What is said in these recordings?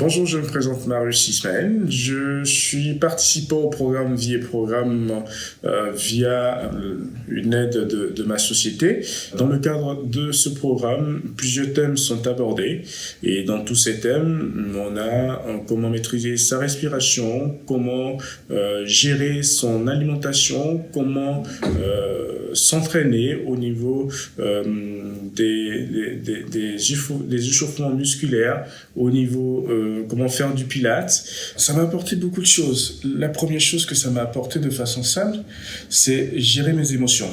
Bonjour, je me présente Marius Ismaël. Je suis participant au programme Vie et Programme via une aide de ma société. Dans le cadre de ce programme, plusieurs thèmes sont abordés et dans tous ces thèmes, on a comment maîtriser sa respiration, comment gérer son alimentation, comment s'entraîner au niveau des échauffements musculaires, au niveau comment faire du pilates. Ça m'a apporté beaucoup de choses. La première chose que ça m'a apporté de façon simple, c'est gérer mes émotions.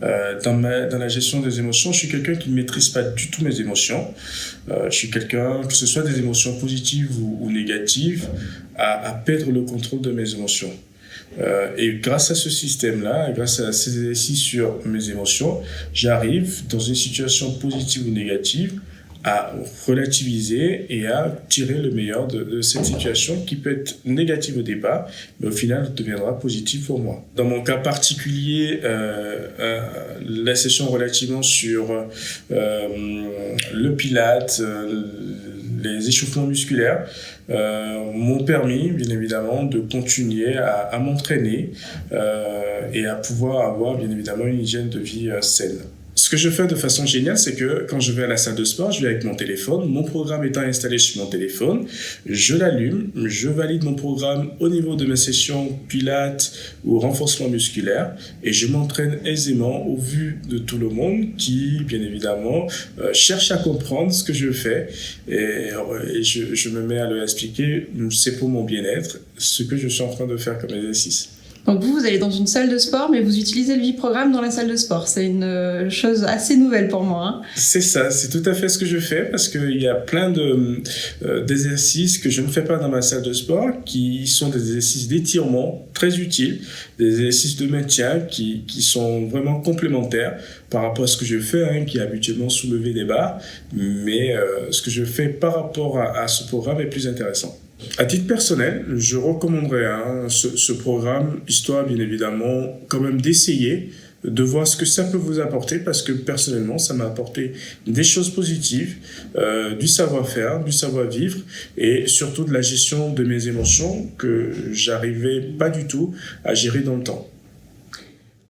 Dans la gestion des émotions, je suis quelqu'un qui ne maîtrise pas du tout mes émotions. Je suis quelqu'un, que ce soit des émotions positives ou négatives, à perdre le contrôle de mes émotions. Et grâce à ce système-là, grâce à ces exercices sur mes émotions, j'arrive dans une situation positive ou négative à relativiser et à tirer le meilleur de cette situation qui peut être négative au départ, mais au final deviendra positive pour moi. Dans mon cas particulier, la session relativement sur le pilates, les échauffements musculaires, m'ont permis, bien évidemment, de continuer à m'entraîner et à pouvoir avoir, bien évidemment, une hygiène de vie saine. Ce que je fais de façon géniale, c'est que quand je vais à la salle de sport, je vais avec mon téléphone. Mon programme étant installé sur mon téléphone, je l'allume, je valide mon programme au niveau de mes sessions pilates ou renforcement musculaire et je m'entraîne aisément au vu de tout le monde qui, bien évidemment, cherche à comprendre ce que je fais et je me mets à leur expliquer, c'est pour mon bien-être, ce que je suis en train de faire comme exercice. Donc vous allez dans une salle de sport, mais vous utilisez le Viprogramme dans la salle de sport. C'est une chose assez nouvelle pour moi. Hein. C'est ça, c'est tout à fait ce que je fais parce qu'il y a plein d'exercices que je ne fais pas dans ma salle de sport qui sont des exercices d'étirement très utiles, des exercices de maintien qui sont vraiment complémentaires par rapport à ce que je fais, qui est habituellement soulever des barres, mais ce que je fais par rapport à ce programme est plus intéressant. À titre personnel, je recommanderais ce programme, histoire bien évidemment quand même d'essayer, de voir ce que ça peut vous apporter parce que personnellement, ça m'a apporté des choses positives, du savoir-faire, du savoir-vivre et surtout de la gestion de mes émotions que j'arrivais pas du tout à gérer dans le temps.